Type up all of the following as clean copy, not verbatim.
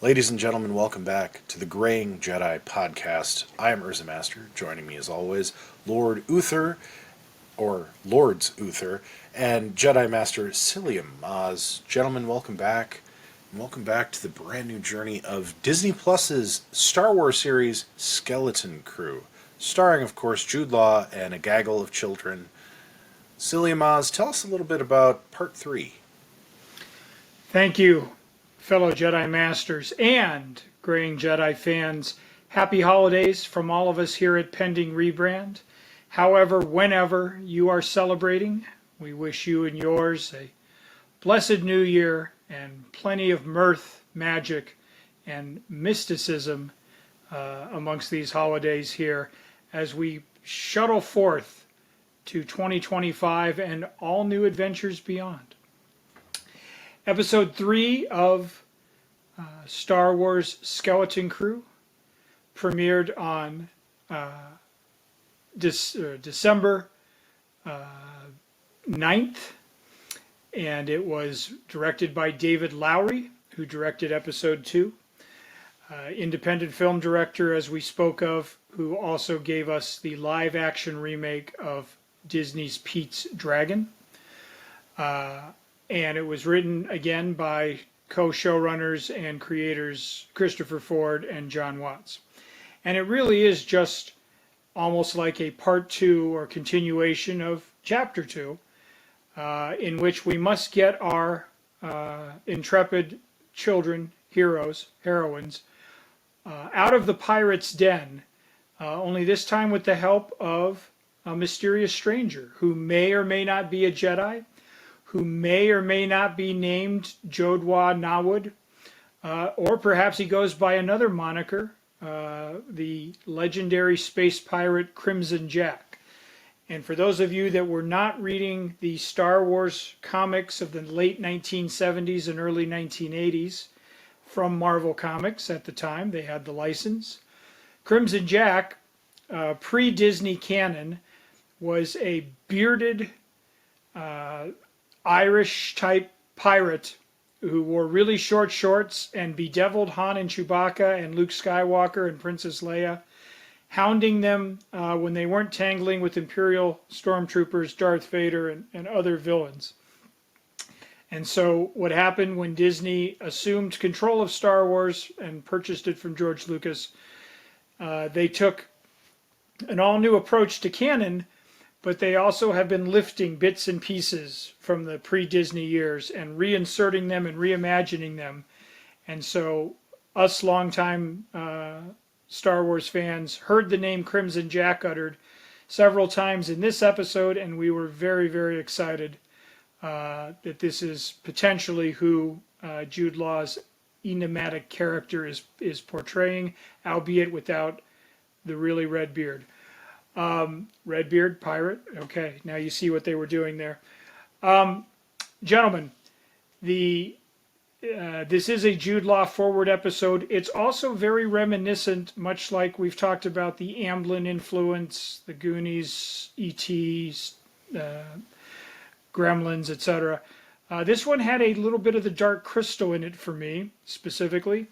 Ladies and gentlemen, welcome back to the Graying Jedi podcast. I am Urza Master. Joining me as always, Lord Uther, or Lords Uther, and Jedi Master Psyllium Maas. Gentlemen, welcome back. And welcome back to the brand new journey of Disney Plus's Star Wars series, Skeleton Crew. Starring, of course, Jude Law and a gaggle of children. Psyllium Maas, tell us a little bit about Part 3. Thank you, fellow Jedi Masters and Graying Jedi fans. Happy holidays from all of us here at Pending Rebrand. However, whenever you are celebrating, we wish you and yours a blessed new year and plenty of mirth, magic, and mysticism amongst these holidays here as we shuttle forth to 2025 and all new adventures beyond. Episode 3 of Star Wars Skeleton Crew premiered on December 9th, and it was directed by David Lowery, who directed Episode 2. Independent film director, as we spoke of, who also gave us the live-action remake of Disney's Pete's Dragon. And it was written again by co-showrunners and creators Christopher Ford and John Watts. And it really is just almost like a part 2 or continuation of chapter 2, in which we must get our intrepid children, heroines, out of the pirate's den, only this time with the help of a mysterious stranger who may or may not be a Jedi, who may or may not be named Jodwa Nawud, or perhaps he goes by another moniker, the legendary space pirate Crimson Jack. And for those of you that were not reading the Star Wars comics of the late 1970s and early 1980s from Marvel Comics at the time, they had the license. Crimson Jack, pre-Disney canon, was a bearded Irish-type pirate who wore really short shorts and bedeviled Han and Chewbacca and Luke Skywalker and Princess Leia, hounding them when they weren't tangling with Imperial stormtroopers, Darth Vader, and other villains. And so what happened when Disney assumed control of Star Wars and purchased it from George Lucas, they took an all-new approach to canon, but they also have been lifting bits and pieces from the pre-Disney years and reinserting them and reimagining them. And so us longtime Star Wars fans heard the name Crimson Jack uttered several times in this episode, and we were very, very excited that this is potentially who Jude Law's enigmatic character is portraying, albeit without the really red beard. Redbeard, pirate. Okay, now you see what they were doing there. Gentlemen, this is a Jude Law forward episode. It's also very reminiscent, much like we've talked about the Amblin influence, the Goonies, E.T., Gremlins, etc. This one had a little bit of the Dark Crystal in it for me, specifically,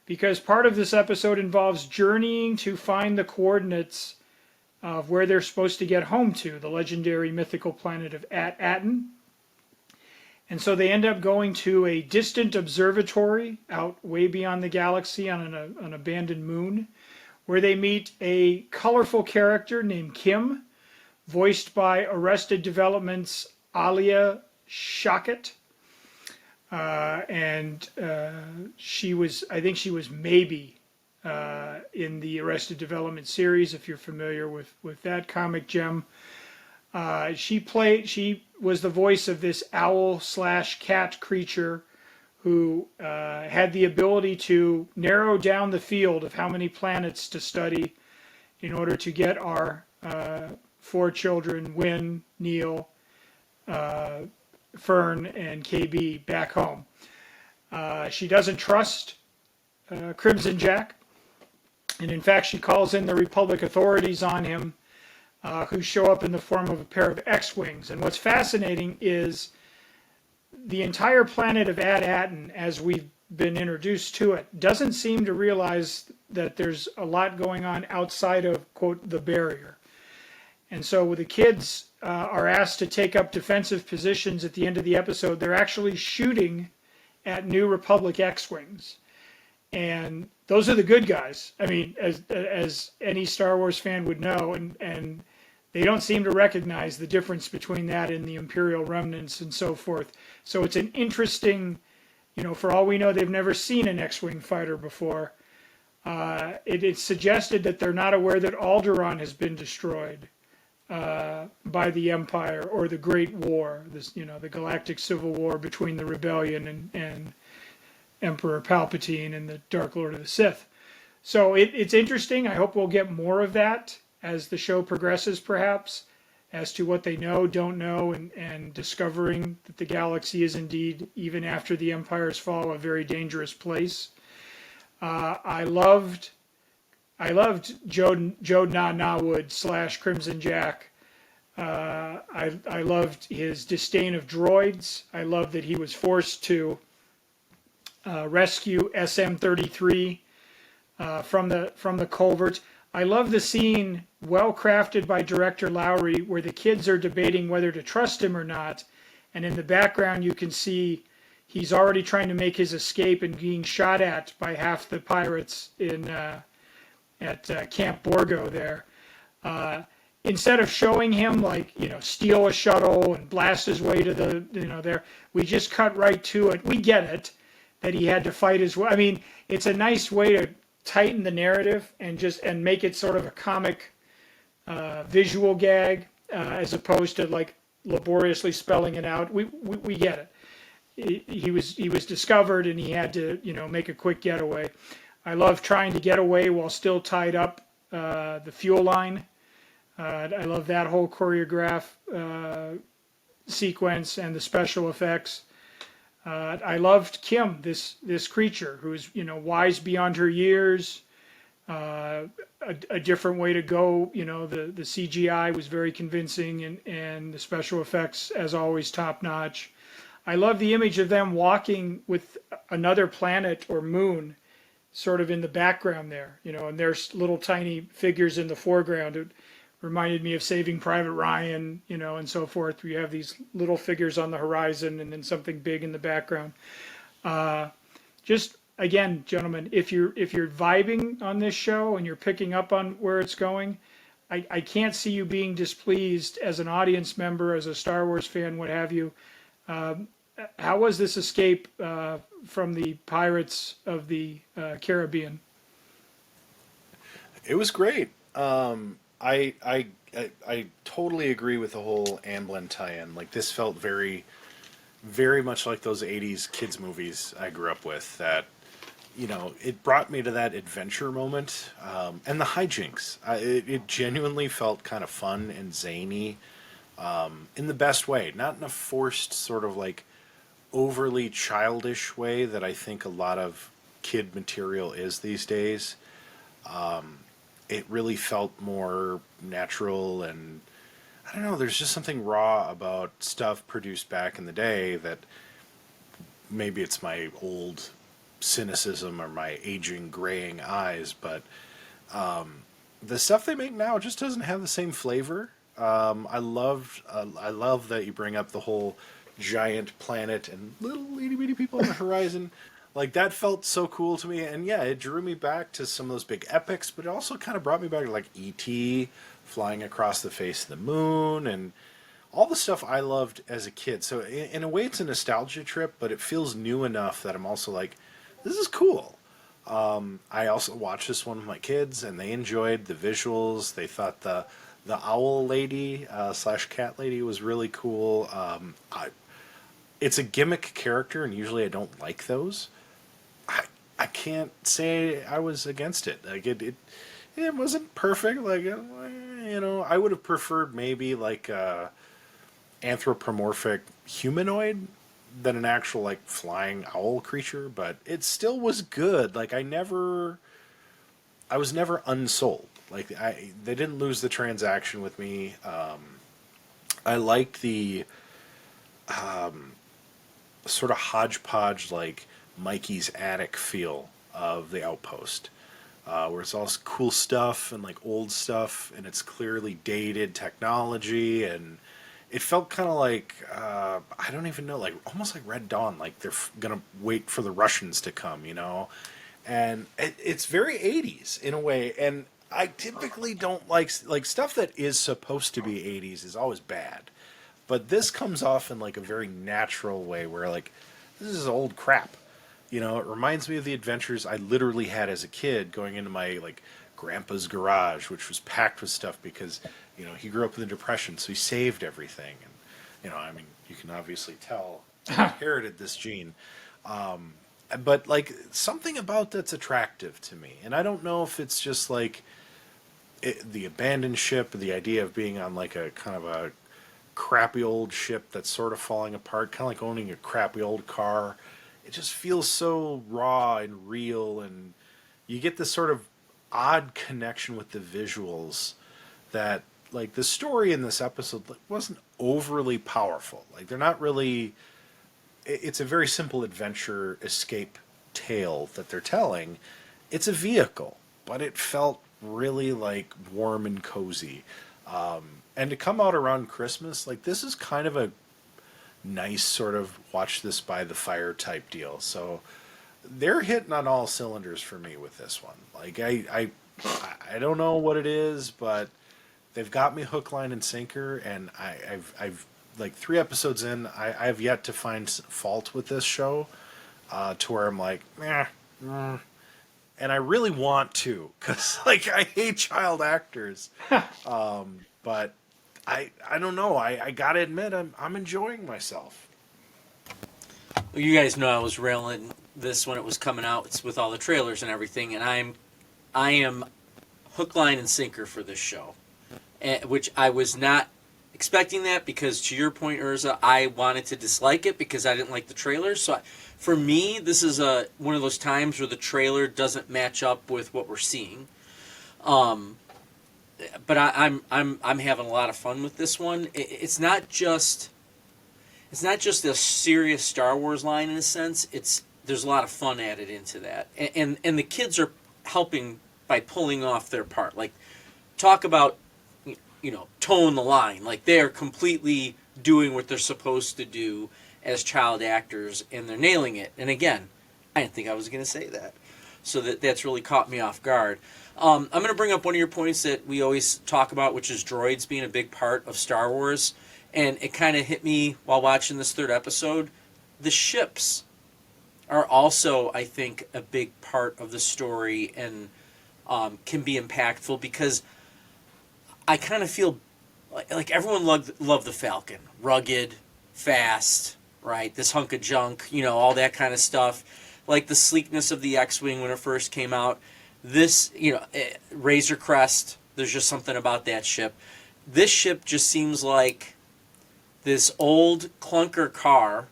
because part of this episode involves journeying to find the coordinates of where they're supposed to get home to, the legendary mythical planet of At-Attin. And so they end up going to a distant observatory out way beyond the galaxy on an abandoned moon, where they meet a colorful character named Kim, voiced by Arrested Development's Alia Shawkat. She was, I think she was maybe in the Arrested Development series, if you're familiar with that comic gem. She was the voice of this owl/cat creature who had the ability to narrow down the field of how many planets to study in order to get our 4 children, Wynn, Neil, Fern, and KB, back home. She doesn't trust Crimson Jack, and in fact she calls in the Republic authorities on him, who show up in the form of a pair of X-Wings. And what's fascinating is the entire planet of At-Attin, as we've been introduced to it doesn't seem to realize that there's a lot going on outside of, quote, the barrier. And so when the kids are asked to take up defensive positions at the end of the episode, they're actually shooting at New Republic X-Wings. And those are the good guys. I mean, as any Star Wars fan would know, and they don't seem to recognize the difference between that and the Imperial remnants and so forth. So it's an interesting, for all we know, they've never seen an X-Wing fighter before. It's suggested that they're not aware that Alderaan has been destroyed by the Empire or the Great War, the Galactic Civil War between the Rebellion and Emperor Palpatine and the Dark Lord of the Sith. So it's interesting. I hope we'll get more of that as the show progresses, perhaps, as to what they know, don't know, and discovering that the galaxy is indeed, even after the Empire's fall, a very dangerous place. I loved Jode Nawood / Crimson Jack. I loved his disdain of droids. I loved that he was forced to rescue SM-33 from the culvert. I love the scene, well crafted by director Lowry, where the kids are debating whether to trust him or not, and in the background you can see he's already trying to make his escape and being shot at by half the pirates at Camp Borgo there. Instead of showing him steal a shuttle and blast his way to the there, we just cut right to it. We get it that he had to fight his way. I mean, it's a nice way to tighten the narrative and make it sort of a comic visual gag as opposed to laboriously spelling it out. We get it. He was discovered and he had to make a quick getaway. I love trying to get away while still tied up the fuel line. I love that whole choreograph sequence and the special effects. I loved Kim, this creature who's wise beyond her years. A different way to go. The CGI was very convincing, and the special effects, as always, top notch. I love the image of them walking with another planet or moon, sort of in the background there. And there's little tiny figures in the foreground. It reminded me of Saving Private Ryan, and so forth. We have these little figures on the horizon and then something big in the background. Just again, gentlemen, if you're vibing on this show and you're picking up on where it's going, I can't see you being displeased as an audience member, as a Star Wars fan, what have you. How was this escape from the pirates of the Caribbean? It was great. I totally agree with the whole Amblin tie-in. This felt very, very much like those 80s kids movies I grew up with that, it brought me to that adventure moment. And the hijinks. It genuinely felt kind of fun and zany in the best way. Not in a forced sort of overly childish way that I think a lot of kid material is these days. It really felt more natural, and I don't know, there's just something raw about stuff produced back in the day that maybe it's my old cynicism or my aging, graying eyes, but the stuff they make now just doesn't have the same flavor. I love that you bring up the whole giant planet and little itty bitty people on the horizon. That felt so cool to me, and yeah, it drew me back to some of those big epics, but it also kind of brought me back to E.T. flying across the face of the moon and all the stuff I loved as a kid. So in a way, it's a nostalgia trip, but it feels new enough that I'm also this is cool. I also watched this one with my kids, and they enjoyed the visuals. They thought the owl lady / cat lady was really cool. It's a gimmick character, and usually I don't like those. I can't say I was against it. It wasn't perfect. I would have preferred maybe a anthropomorphic humanoid than an actual flying owl creature, but it still was good. I was never unsold. They didn't lose the transaction with me. I liked the sort of hodgepodge Mikey's attic feel of the Outpost, where it's all cool stuff and like old stuff, and it's clearly dated technology, and it felt kind of like I don't even know, like almost like Red Dawn, like they're gonna wait for the Russians to come, and it's very 80s in a way, and I typically don't like stuff that is supposed to be 80s is always bad, but this comes off in like a very natural way where like this is old crap. It reminds me of the adventures I literally had as a kid going into my like grandpa's garage, which was packed with stuff because he grew up in the Depression, so he saved everything, and I mean, you can obviously tell I inherited this gene. But like something about that's attractive to me, and I don't know if it's just like the abandoned ship, the idea of being on like a kind of a crappy old ship that's sort of falling apart, kind of like owning a crappy old car. It just feels so raw and real, and you get this sort of odd connection with the visuals that like the story in this episode wasn't overly powerful. Like they're not really. It's a very simple adventure escape tale that they're telling. It's a vehicle, but it felt really like warm and cozy. And to come out around Christmas, like this is kind of a nice sort of watch this by the fire type deal. So they're hitting on all cylinders for me with this one. Like I don't know what it is, but they've got me hook, line, and sinker, and I've like 3 episodes in, I've yet to find fault with this show, to where I'm like, and I really want to, because like I hate child actors, but I don't know, I gotta admit I'm enjoying myself. Well, you guys know I was railing this when it was coming out. It's with all the trailers and everything, and I am hook, line, and sinker for this show, which I was not expecting that, because to your point, Urza, I wanted to dislike it because I didn't like the trailers. So for me, this is one of those times where the trailer doesn't match up with what we're seeing. But I'm having a lot of fun with this one. It's not just a serious Star Wars line in a sense. There's a lot of fun added into that, and the kids are helping by pulling off their part. Like, talk about towing the line. Like, they are completely doing what they're supposed to do as child actors, and they're nailing it. And again, I didn't think I was going to say that, so that's really caught me off guard. I'm going to bring up one of your points that we always talk about, which is droids being a big part of Star Wars, and it kind of hit me while watching this 3rd episode. The ships are also, I think, a big part of the story, and can be impactful, because I kind of feel like everyone loved the Falcon. Rugged, fast, right? This hunk of junk, all that kind of stuff. Like the sleekness of the X-Wing when it first came out. This, Razor Crest, there's just something about that ship. This ship just seems like this old clunker car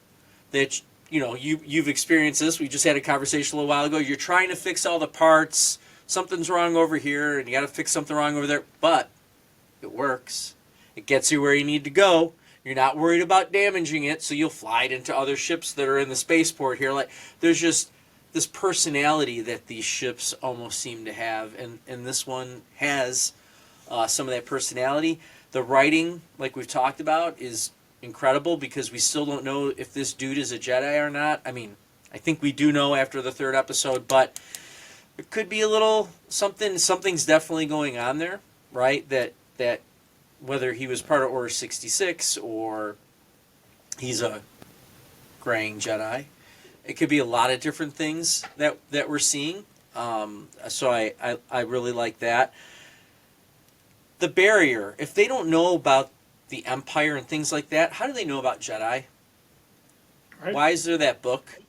that, you've experienced this. We just had a conversation a little while ago. You're trying to fix all the parts. Something's wrong over here, and you got to fix something wrong over there. But it works. It gets you where you need to go. You're not worried about damaging it, so you'll fly it into other ships that are in the spaceport here. Like, there's just this personality that these ships almost seem to have, and this one has some of that personality. The writing, like we've talked about, is incredible, because we still don't know if this dude is a Jedi or not. I mean, I think we do know after the 3rd episode, but it could be a little something. Something's definitely going on there, right? That whether he was part of Order 66 or he's a graying Jedi, it could be a lot of different things that we're seeing. So I really like that. The barrier, if they don't know about the Empire and things like that, how do they know about Jedi? Right. Why is there that book?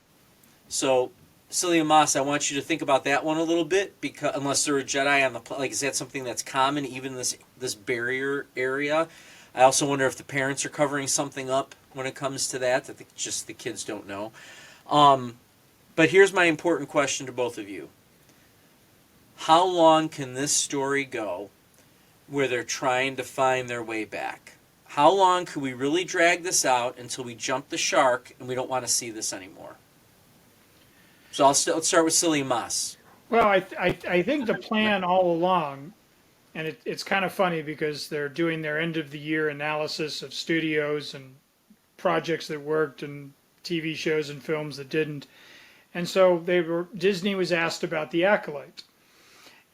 So, Psyllium Maas, I want you to think about that one a little bit, because unless they're a Jedi on the like, is that something that's common, even this barrier area? I also wonder if the parents are covering something up when it comes to that just the kids don't know. But here's my important question to both of you: how long can this story go, where they're trying to find their way back? How long could we really drag this out until we jump the shark and we don't want to see this anymore? So let's start with Psyllium Maas. Well, I think the plan all along, and it's kind of funny because they're doing their end of the year analysis of studios and projects that worked and TV shows and films that didn't. And so Disney was asked about The Acolyte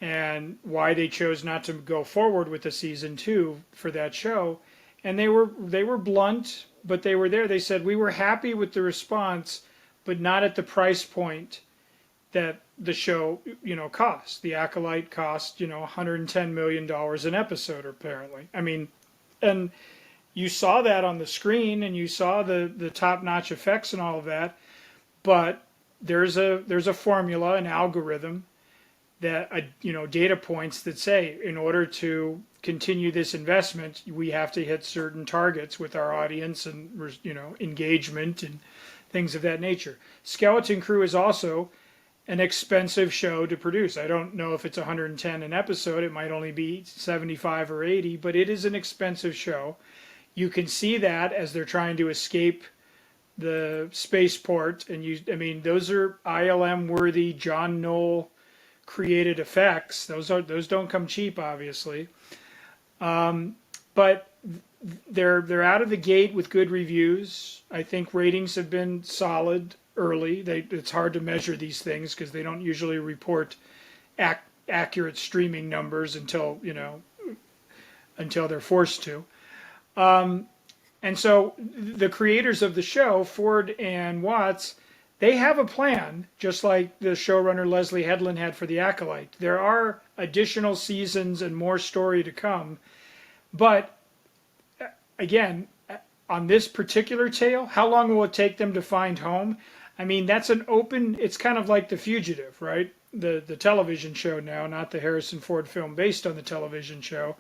and why they chose not to go forward with the season 2 for that show. And they were blunt, but they were there. They said, we were happy with the response, but not at the price point that the show, cost. The Acolyte cost, $110 million an episode, apparently. I mean, and you saw that on the screen, and you saw the top-notch effects and all of that, but there's a formula, an algorithm that data points that say in order to continue this investment, we have to hit certain targets with our audience and engagement and things of that nature. Skeleton Crew is also an expensive show to produce. I don't know if it's 110 an episode. It might only be 75 or 80, but it is an expensive show. You can see that as they're trying to escape the spaceport, and those are ILM worthy, John Knoll created effects. Those don't come cheap, obviously. But they're out of the gate with good reviews. I think ratings have been solid early. It's hard to measure these things because they don't usually report accurate streaming numbers until they're forced to. And so the creators of the show, Ford and Watts, they have a plan, just like the showrunner Leslie Headland had for The Acolyte. There are additional seasons and more story to come. But again, on this particular tale, how long will it take them to find home? I mean, it's kind of like The Fugitive, right? The television show now, not the Harrison Ford film based on the television show.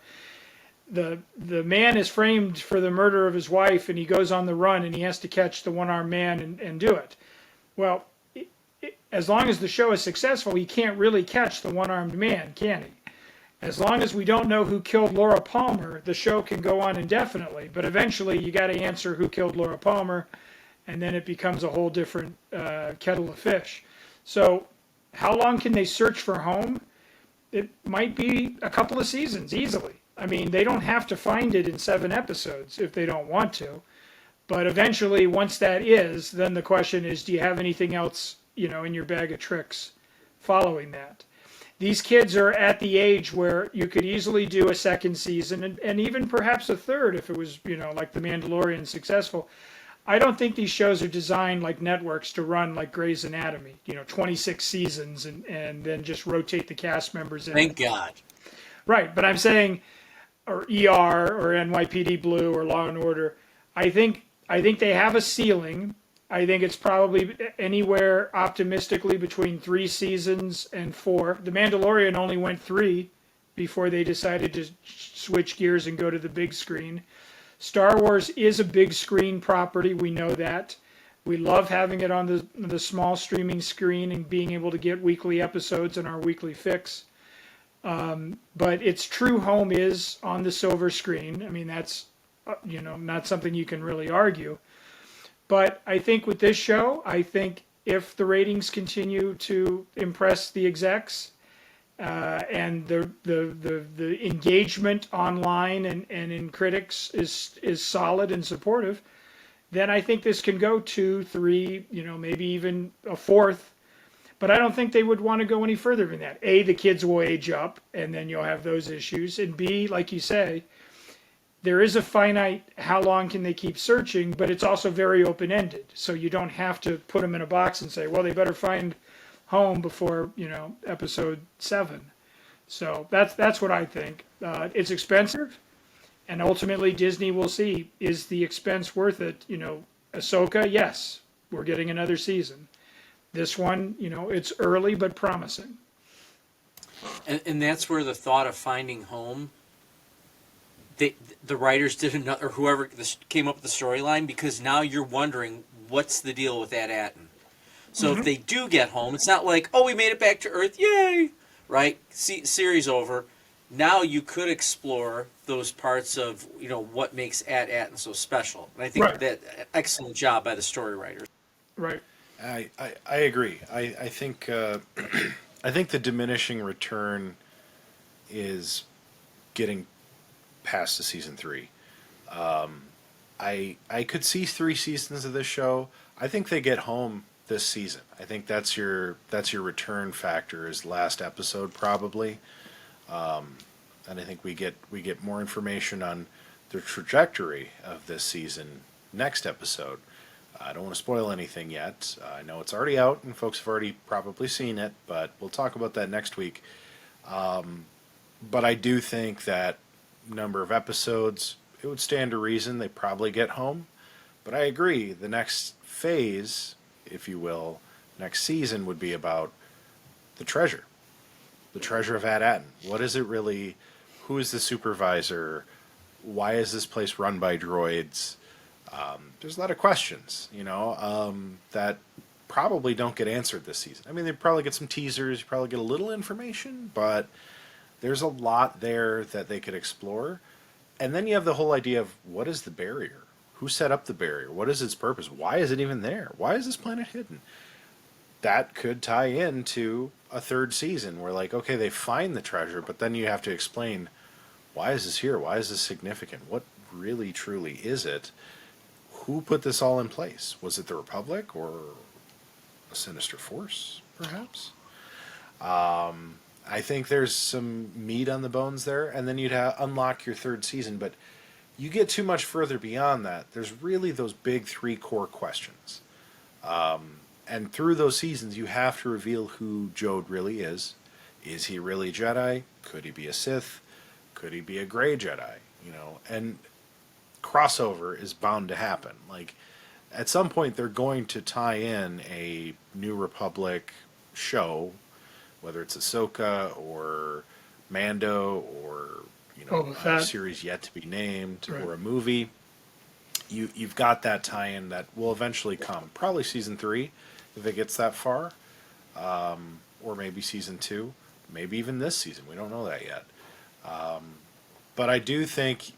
The man is framed for the murder of his wife, and he goes on the run, and he has to catch the one-armed man and do it. Well, as long as the show is successful, he can't really catch the one-armed man, can he? As long as we don't know who killed Laura Palmer, the show can go on indefinitely. But eventually, you got to answer who killed Laura Palmer, and then it becomes a whole different kettle of fish. So, how long can they search for home? It might be a couple of seasons, easily. I mean, they don't have to find it in 7 episodes if they don't want to. But eventually, once that is, then the question is, do you have anything else, in your bag of tricks following that? These kids are at the age where you could easily do a second season and even perhaps a third if it was, like The Mandalorian successful. I don't think these shows are designed like networks to run like Grey's Anatomy, 26 seasons and then just rotate the cast members in. Thank God. Right, but I'm saying, or ER or NYPD Blue or Law and Order, I think they have a ceiling. I think it's probably anywhere optimistically between 3 seasons and 4. The Mandalorian only went 3 before they decided to switch gears and go to the big screen. Star Wars is a big screen property. We know that. We love having it on the small streaming screen and being able to get weekly episodes in our weekly fix. But its true home is on the silver screen. I mean, that's not something you can really argue. But I think with this show, if the ratings continue to impress the execs and the engagement online and in critics is solid and supportive, then I think this can go 2, 3, maybe even a 4th. But I don't think they would want to go any further than that. A, the kids will age up, and then you'll have those issues. And B, like you say, there is a finite how long can they keep searching, but it's also very open-ended. So you don't have to put them in a box and say, well, they better find home before, episode 7. So that's what I think. It's expensive, and ultimately Disney will see, is the expense worth it? Ahsoka, yes, we're getting another season. This one, it's early but promising. And that's where the thought of finding home, the writers did another, or whoever came up with the storyline, because now you're wondering what's the deal with At-Attin. So if they do get home, it's not like, oh, we made it back to Earth, yay, right? Series over. Now you could explore those parts of what makes At-Attin so special. And I think that excellent job by the story writers. Right. I agree. I think I think the diminishing return is getting past the season three. I could see 3 seasons of this show. I think they get home this season. I think that's your return factor is last episode probably, and I think we get more information on the trajectory of this season next episode. I don't want to spoil anything yet. I know it's already out and folks have already probably seen it, but we'll talk about that next week. But I do think that number of episodes, it would stand to reason they probably get home. But I agree, the next phase, if you will, next season would be about the treasure. The treasure of At-Attin. What is it really? Who is the supervisor? Why is this place run by droids? There's a lot of questions, that probably don't get answered this season. I mean, they probably get some teasers, you probably get a little information, but there's a lot there that they could explore. And then you have the whole idea of what is the barrier? Who set up the barrier? What is its purpose? Why is it even there? Why is this planet hidden? That could tie into a third season where, like, okay, they find the treasure, but then you have to explain why is this here? Why is this significant? What really, truly is it? Who put this all in place? Was it the Republic or a sinister force, perhaps? I think there's some meat on the bones there, and then you'd unlock your third season, but you get too much further beyond that. There's really those big 3 core questions. And through those seasons, you have to reveal who Jode really is. Is he really Jedi? Could he be a Sith? Could he be a gray Jedi? And crossover is bound to happen. Like, at some point, they're going to tie in a New Republic show, whether it's Ahsoka or Mando or a series yet to be named, right, or a movie. You've got that tie-in that will eventually come. Probably season 3, if it gets that far, or maybe season 2, maybe even this season. We don't know that yet. But I do think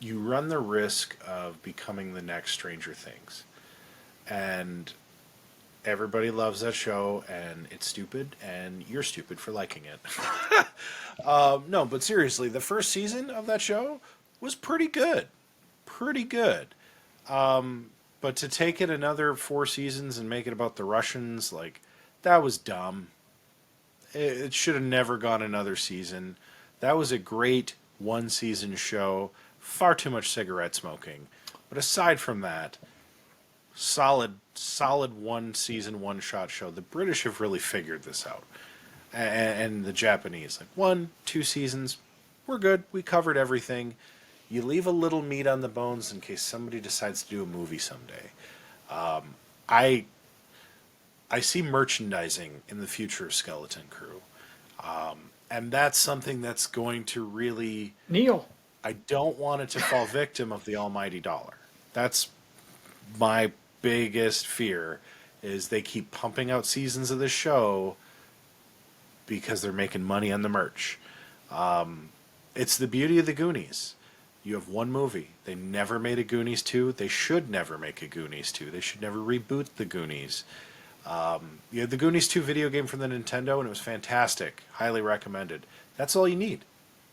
you run the risk of becoming the next Stranger Things, and everybody loves that show, and it's stupid, and you're stupid for liking it. No, but seriously, the first season of that show was pretty good. Pretty good. But to take it another 4 seasons and make it about the Russians, like, that was dumb. It should have never gone another season. That was a great 1-season show. Far too much cigarette smoking. But aside from that, solid 1-season, 1-shot show. The British have really figured this out. And the Japanese, like, 1, 2 seasons, we're good. We covered everything. You leave a little meat on the bones in case somebody decides to do a movie someday. I see merchandising in the future of Skeleton Crew. And that's something that's going to really... Neil. I don't want it to fall victim of the almighty dollar. That's my biggest fear, is they keep pumping out seasons of the show because they're making money on the merch. It's the beauty of the Goonies. You have 1 movie. They never made a Goonies 2. They should never make a Goonies 2. They should never reboot the Goonies. You had the Goonies 2 video game from the Nintendo, and it was fantastic. Highly recommended. That's all you need.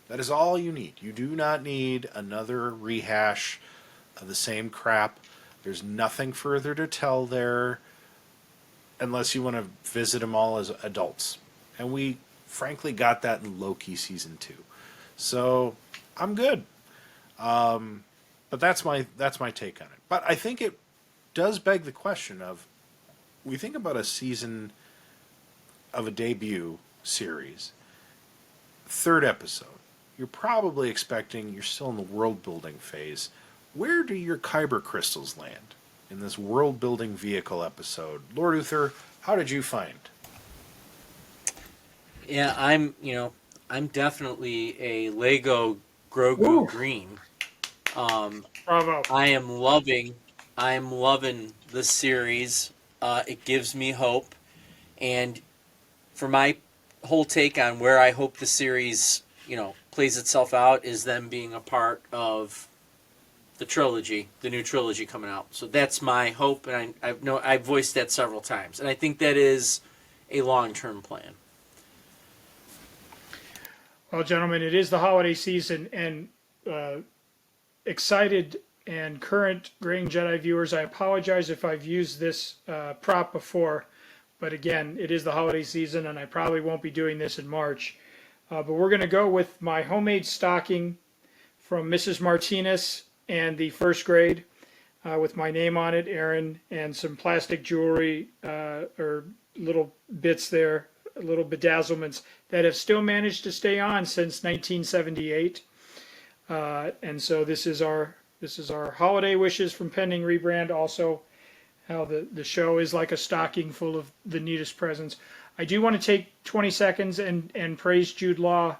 That is all you need. You do not need another rehash of the same crap. There's nothing further to tell there unless you want to visit them all as adults. And we, frankly, got that in Loki Season 2. So, I'm good. But that's my take on it. But I think it does beg the question of, we think about a season of a debut series, 3rd episode. You're probably expecting, you're still in the world building phase. Where do your Kyber crystals land in this world building vehicle episode? Lord Uther, how did you find? Yeah, I'm definitely a Lego Grogu Ooh. Green. Bravo. I am loving this series. It gives me hope, and for my whole take on where I hope the series, plays itself out, is them being a part of the trilogy, the new trilogy coming out. So that's my hope, and I've voiced that several times, and I think that is a long-term plan. Well, gentlemen, it is the holiday season, and excited and current Graying Jedi viewers, I apologize if I've used this prop before, but again, it is the holiday season, and I probably won't be doing this in March. But we're going to go with my homemade stocking from Mrs. Martinez and the first grade with my name on it, Aaron, and some plastic jewelry or little bits there, little bedazzlements that have still managed to stay on since 1978. And so this is our holiday wishes from Pending Rebrand. Also, how the show is like a stocking full of the neatest presents. I do want to take 20 seconds and praise Jude Law,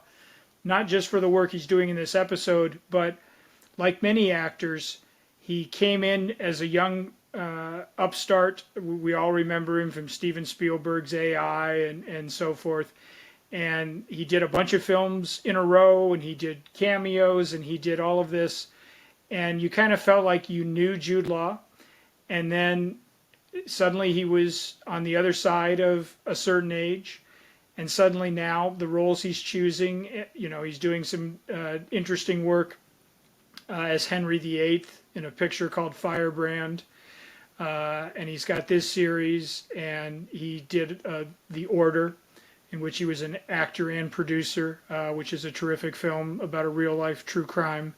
not just for the work he's doing in this episode, but like many actors, he came in as a young upstart. We all remember him from Steven Spielberg's AI and so forth. And he did a bunch of films in a row, and he did cameos, and he did all of this. And you kind of felt like you knew Jude Law. And then suddenly he was on the other side of a certain age. And suddenly now the roles he's choosing, he's doing some interesting work as Henry VIII in a picture called Firebrand. And he's got this series, and he did The Order, in which he was an actor and producer, which is a terrific film about a real-life true crime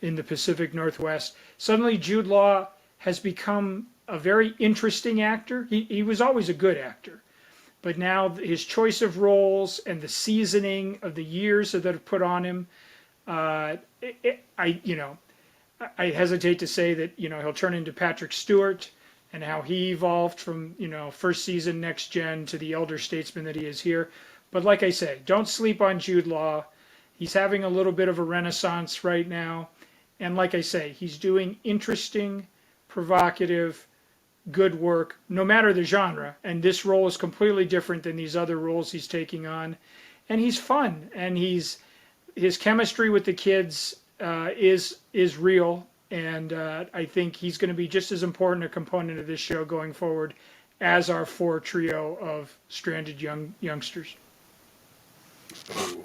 in the Pacific Northwest. Suddenly Jude Law has become a very interesting actor. He was always a good actor. But now his choice of roles and the seasoning of the years that have put on him, I hesitate to say that he'll turn into Patrick Stewart, and how he evolved from first season Next Gen to the elder statesman that he is here. But like I say, don't sleep on Jude Law. He's having a little bit of a renaissance right now, and like I say, he's doing interesting, provocative, good work, no matter the genre. And this role is completely different than these other roles he's taking on. And he's fun, and his chemistry with the kids is real. And I think he's going to be just as important a component of this show going forward as our 4 trio of stranded youngsters. Ooh.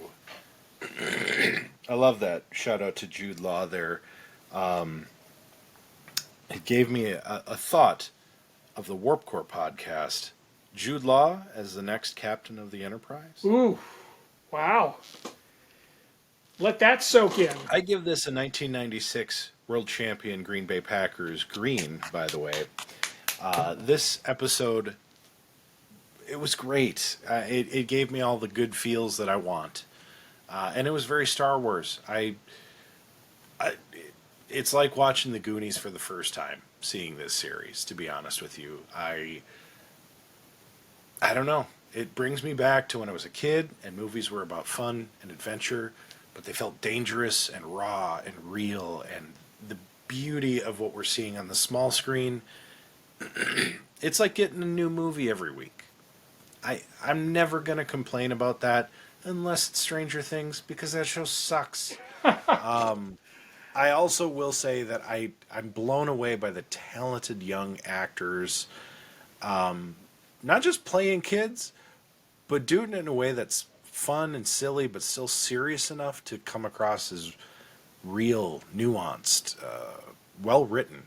I love that. Shout out to Jude Law there. It gave me a thought of the Warp Core podcast. Jude Law as the next captain of the Enterprise. Ooh, wow. Let that soak in. I give this a 1996 World Champion Green Bay Packers green, by the way. This episode, it was great. It gave me all the good feels that I want. And it was very Star Wars. It's like watching the Goonies for the first time, seeing this series, to be honest with you. I don't know. It brings me back to when I was a kid and movies were about fun and adventure, but they felt dangerous and raw and real, and the beauty of what we're seeing on the small screen. It's like getting a new movie every week. I'm never going to complain about that unless it's Stranger Things, because that show sucks. I also will say that I'm blown away by the talented young actors, not just playing kids, but doing it in a way that's fun and silly, but still serious enough to come across as real, nuanced, well-written.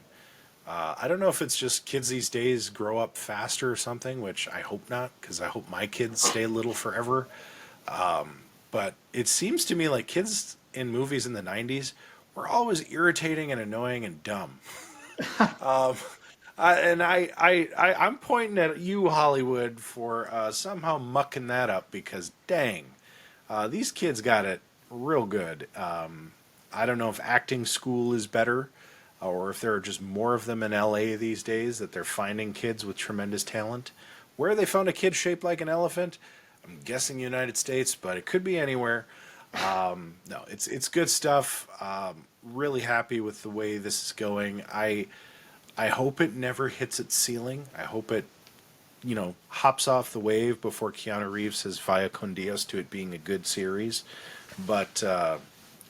I don't know if it's just kids these days grow up faster or something, which I hope not, because I hope my kids stay little forever. But it seems to me like kids in movies in the 90s were always irritating and annoying and dumb. I'm pointing at you, Hollywood, for somehow mucking that up, because dang, these kids got it real good. I don't know if acting school is better, or if there are just more of them in LA these days, that they're finding kids with tremendous talent. Where they found a kid shaped like an elephant, I'm guessing United States, but it could be anywhere. No, it's good stuff. Really happy with the way this is going. I hope it never hits its ceiling. I hope it, hops off the wave before Keanu Reeves says via con Dios to it being a good series. But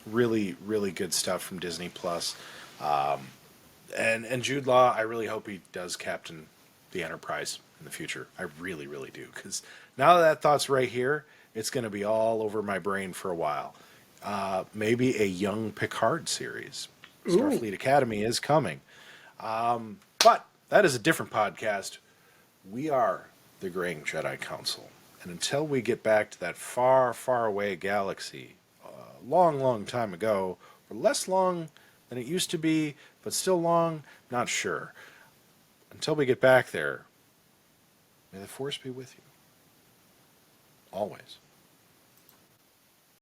really, really good stuff from Disney Plus. And Jude Law, I really hope he does captain the Enterprise in the future. I really, really do. Because now that thought's right here, it's going to be all over my brain for a while. Maybe a young Picard series. Ooh. Starfleet Academy is coming. But that is a different podcast. We are the Graying Jedi Council. And until we get back to that far, far away galaxy, a long, long time ago, or less long than it used to be, but still long, not sure. Until we get back there, may the Force be with you. Always.